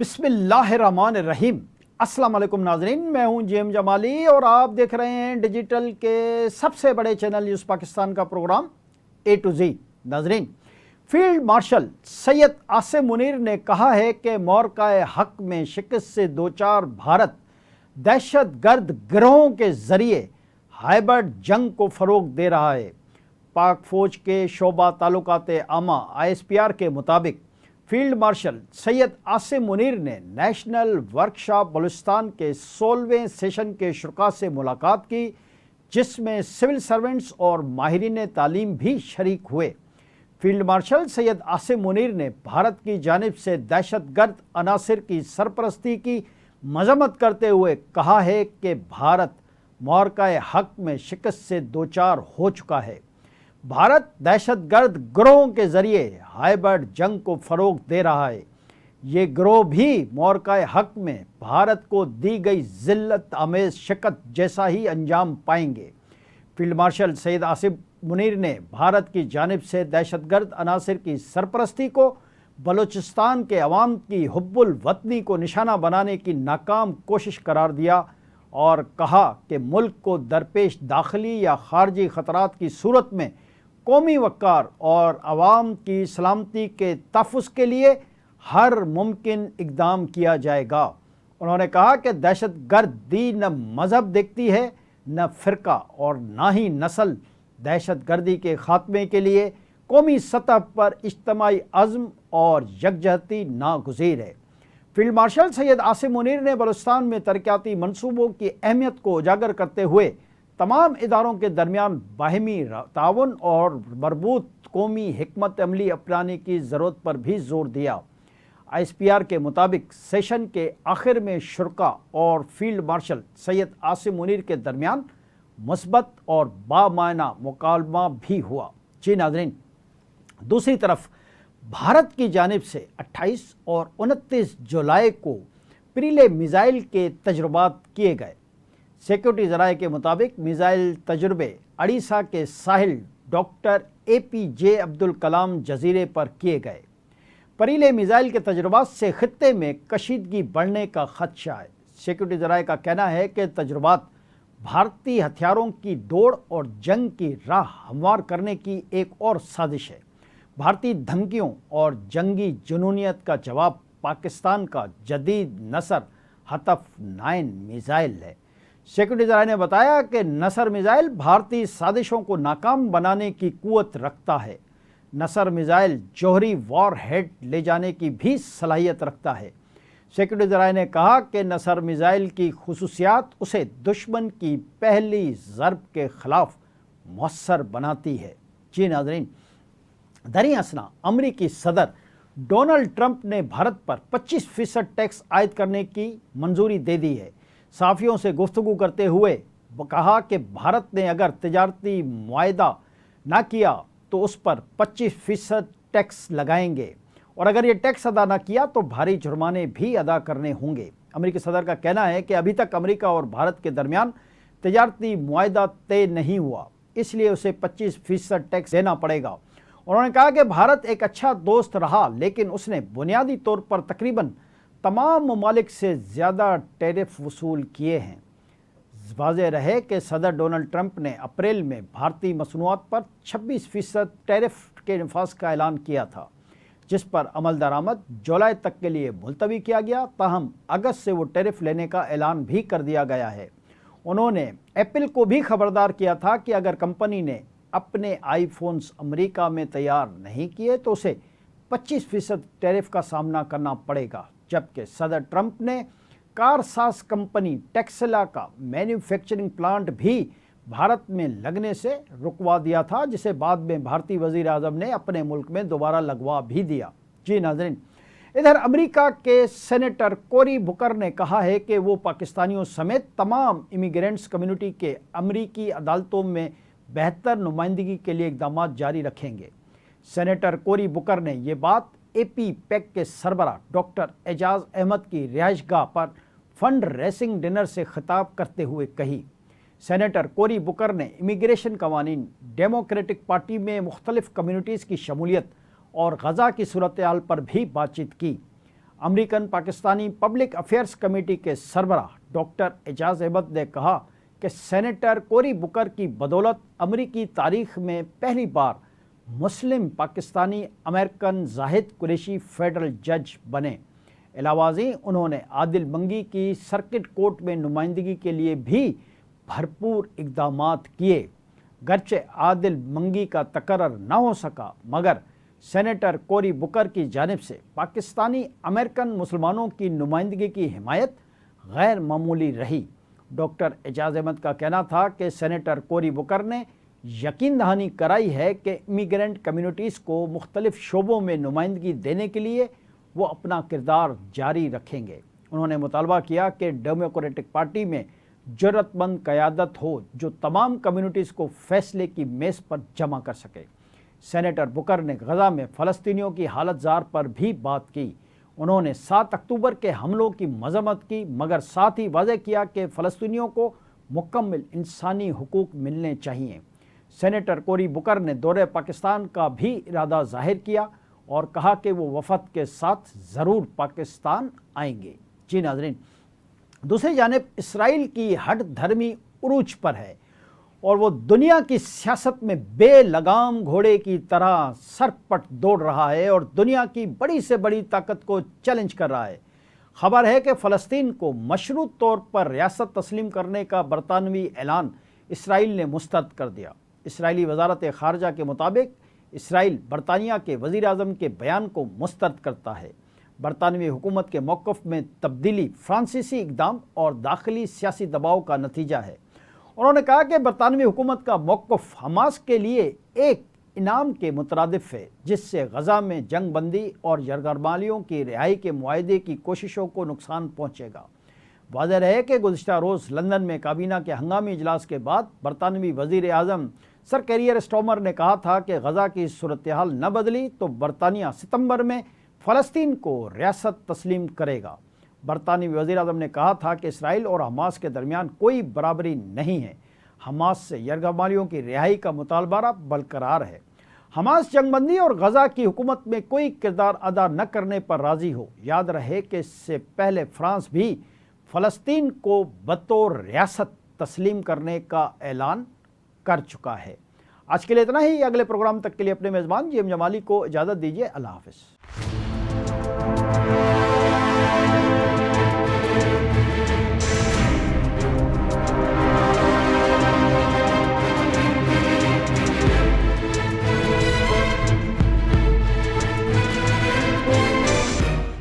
बिस्मिल्लाहिर्रहमानिर्रहीम। अस्सलाम वालेकुम नाजरीन, मैं हूं जेएम जमाली और आप देख रहे हैं डिजिटल के सबसे बड़े चैनल न्यूज़ पाकिस्तान का प्रोग्राम ए टू जी। नाजरीन, फील्ड मार्शल सैयद आसिम मुनीर ने कहा है कि मोरकाए हक में शिकस्त से दो चार भारत दहशत गर्द गिरोहों के ज़रिए हाइब्रिड जंग को फ़रोग़ दे रहा है। पाक फ़ौज के शोबा ताल्लुकात आमा ISPR के मुताबिक फील्ड मार्शल सैयद आसिम मुनीर ने नेशनल वर्कशॉप बलूचिस्तान के 16वें सेशन के शुरा से मुलाकात की, जिसमें सिविल सर्वेंट्स और माहिरीन तालीम भी शरीक हुए। फील्ड मार्शल सैयद आसिम मुनीर ने भारत की जानिब से दहशत गर्द अनासिर की सरपरस्ती की मजम्मत करते हुए कहा है कि भारत मोरकाए हक में शिकस्त से दो चार हो चुका है। भारत दहशत गर्द गिरोहों के ज़रिए हाइब्रिड जंग को फ़रोग़ दे रहा है। ये गिरोह भी मोरकाए हक में भारत को दी गई ज़िल्लत आमेज़ शिकस्त जैसा ही अंजाम पाएंगे। फील्ड मार्शल सैयद आसिम मुनीर ने भारत की जानिब से दहशत गर्द अनासिर की सरपरस्ती को बलूचिस्तान के अवाम की हुब्बुल वतनी को निशाना बनाने की नाकाम कोशिश करार दिया और कहा कि मुल्क को दरपेश दाखिली या खारजी ख़तरात की सूरत में कौमी वक़ार और आवाम की सलामती के तहफ़्फ़ुज़ के लिए हर मुमकिन इक़दाम किया जाएगा। उन्होंने कहा कि दहशत गर्दी न मज़हब देखती है, न फ़िरका और ना ही नस्ल। दहशत गर्दी के ख़ात्मे के लिए कौमी सतह पर इज्तिमाई अज़्म और यकजहती नागुज़ीर है। फील्ड मार्शल सैयद आसिम मुनीर ने बलूचिस्तान में तरक्याती मनसूबों की अहमियत को उजागर करते हुए तमाम इदारों के दरमियान बाहमी ताउन और मरबूत कौमी हिकमत अमली अपनाने की ज़रूरत पर भी जोर दिया। ISPR के मुताबिक सेशन के आखिर में शुरा और फील्ड मार्शल सैयद आसिम मुनीर के दरमियान मुस्बत और बामायना मुकालमा भी हुआ। जी नाज़रीन, दूसरी तरफ भारत की जानिब से 28 और 29 जुलाई को प्रीले मिज़ाइल के तजुर्बात किए गए। सिक्योरिटी ज़राए के मुताबिक मिज़ाइल तजुर्बे अड़ीसा के साहिल डॉक्टर APJ अब्दुल कलाम जजीरे पर किए गए। परीले मिज़ाइल के तजुर्बात से खित्ते में कशीदगी बढ़ने का खदशा है। सिक्योरिटी ज़राए का कहना है कि तजुर्बात भारतीय हथियारों की दौड़ और जंग की राह हमवार करने की एक और साजिश है। भारतीय धमकियों और जंगी जुनूनियत का जवाब पाकिस्तान का जदीद नसर हतफ 9 मिज़ाइल है। सिक्योरिटी ज़राए ने बताया कि नसर मिज़ाइल भारतीय साजिशों को नाकाम बनाने की कुव्वत रखता है। नसर मिज़ाइल जौहरी वॉर हेड ले जाने की भी सलाहियत रखता है। सिक्योरिटी ज़राए ने कहा कि नसर मिज़ाइल की खुसूसियात उसे दुश्मन की पहली ज़रब के ख़िलाफ़ मौसर बनाती है। जी नाज़रीन, दरी असना अमरीकी सदर डोनाल्ड ट्रंप ने भारत पर 25% टैक्स आयद करने की मंजूरी दे दी है। साफ़ियों से गुफ्तगू करते हुए कहा कि भारत ने अगर तिजारती मुआहदा ना किया तो उस पर 25% टैक्स लगाएंगे और अगर ये टैक्स अदा ना किया तो भारी जुर्माने भी अदा करने होंगे। अमेरिकी सदर का कहना है कि अभी तक अमेरिका और भारत के दरमियान तिजारती मुआहदा तय नहीं हुआ, इसलिए उसे 25% टैक्स देना पड़ेगा। उन्होंने कहा कि भारत एक अच्छा दोस्त रहा, लेकिन उसने बुनियादी तौर पर तकरीबन तमाम ममालिक से ज़्यादा टैरिफ वसूल किए हैं। वाज़ेह रहे कि सदर डोनाल्ड ट्रंप ने अप्रैल में भारतीय मसनूआत पर 26% टैरिफ के नफाज का ऐलान किया था, जिस पर अमल दरामद जुलाई तक के लिए मुलतवी किया गया। ताहम अगस्त से वो टैरिफ लेने का ऐलान भी कर दिया गया है। उन्होंने एप्पल को भी खबरदार किया था कि अगर कंपनी ने अपने आईफोन्स अमेरिका में तैयार नहीं किए तो उसे 25% टैरिफ का सामना करना पड़ेगा। जबकि सदर ट्रंप ने कारसाज कंपनी टेक्सला का मैन्युफैक्चरिंग प्लांट भी भारत में लगने से रुकवा दिया था, जिसे बाद में भारतीय वज़ीर आज़म ने अपने मुल्क में दोबारा लगवा भी दिया। जी नाज़रीन, इधर अमेरिका के सेनेटर कोरी बुकर ने कहा है कि वो पाकिस्तानियों समेत तमाम इमिग्रेंट्स कम्युनिटी के अमेरिकी अदालतों में बेहतर नुमाइंदगी के लिए इक़दाम जारी रखेंगे। सेनेटर कोरी बुकर ने ये बात APPEC के सरबरा डॉक्टर एजाज अहमद की रिहाइशगाह पर फंड रेसिंग डिनर से खिताब करते हुए कही। सेनेटर कोरी बुकर ने इमिग्रेशन कवानीन, डेमोक्रेटिक पार्टी में मुख्तलिफ कम्युनिटीज़ की शमूलियत और गज़ा की सूरत हाल पर भी बातचीत की। American Pakistani public affairs committee کے سربراہ ڈاکٹر اعجاز احمد نے کہا کہ سینیٹر کوری بکر کی بدولت امریکی تاریخ میں پہلی بار مسلم پاکستانی امریکن زاہد قریشی فیڈرل جج بنے۔ علاوہ ازیں انہوں نے عادل منگی کی سرکٹ کورٹ میں نمائندگی کے لیے بھی بھرپور اقدامات کیے۔ گرچہ عادل منگی کا تقرر نہ ہو سکا مگر سینیٹر کوری بکر کی جانب سے پاکستانی امریکن مسلمانوں کی نمائندگی کی حمایت غیر معمولی رہی۔ ڈاکٹر اعجاز احمد کا کہنا تھا کہ سینیٹر کوری بکر نے یقین دہانی کرائی ہے کہ امیگرینٹ کمیونٹیز کو مختلف شعبوں میں نمائندگی دینے کے لیے وہ اپنا کردار جاری رکھیں گے۔ انہوں نے مطالبہ کیا کہ ڈیموکریٹک پارٹی میں جرأت مند قیادت ہو جو تمام کمیونٹیز کو فیصلے کی میز پر جمع کر سکے۔ سینیٹر بکر نے غزہ میں فلسطینیوں کی حالت زار پر بھی بات کی۔ انہوں نے 7 اکتوبر کے حملوں کی مذمت کی مگر ساتھ ہی واضح کیا کہ فلسطینیوں کو مکمل انسانی حقوق ملنے چاہیے۔ سینیٹر کوری بکر نے دورہ پاکستان کا بھی ارادہ ظاہر کیا اور کہا کہ وہ وفد کے ساتھ ضرور پاکستان آئیں گے۔ جی ناظرین، دوسری جانب اسرائیل کی ہٹ دھرمی عروج پر ہے اور وہ دنیا کی سیاست میں بے لگام گھوڑے کی طرح سرپٹ دوڑ رہا ہے اور دنیا کی بڑی سے بڑی طاقت کو چیلنج کر رہا ہے۔ خبر ہے کہ فلسطین کو مشروط طور پر ریاست تسلیم کرنے کا برطانوی اعلان اسرائیل نے مسترد کر دیا۔ اسرائیلی وزارت خارجہ کے مطابق اسرائیل برطانیہ کے وزیر اعظم کے بیان کو مسترد کرتا ہے۔ برطانوی حکومت کے موقف میں تبدیلی فرانسیسی اقدام اور داخلی سیاسی دباؤ کا نتیجہ ہے۔ انہوں نے کہا کہ برطانوی حکومت کا موقف حماس کے لیے ایک انعام کے مترادف ہے جس سے غزہ میں جنگ بندی اور یرغمالیوں کی رہائی کے معاہدے کی کوششوں کو نقصان پہنچے گا۔ واضح رہے کہ گزشتہ روز لندن میں کابینہ کے ہنگامی اجلاس کے بعد برطانوی وزیر اعظم سر کیئر اسٹارمر نے کہا تھا کہ غزہ کی صورتحال نہ بدلی تو برطانیہ ستمبر میں فلسطین کو ریاست تسلیم کرے گا۔ برطانوی وزیر اعظم نے کہا تھا کہ اسرائیل اور حماس کے درمیان کوئی برابری نہیں ہے۔ حماس سے یرغمالیوں کی رہائی کا مطالبہ برقرار ہے۔ حماس جنگ بندی اور غزہ کی حکومت میں کوئی کردار ادا نہ کرنے پر راضی ہو۔ یاد رہے کہ اس سے پہلے فرانس بھی فلسطین کو بطور ریاست تسلیم کرنے کا اعلان کر چکا ہے۔ آج کے لیے اتنا ہی۔ اگلے پروگرام تک کے لیے اپنے میزبان جی ایم جمالی کو اجازت دیجیے۔ اللہ حافظ۔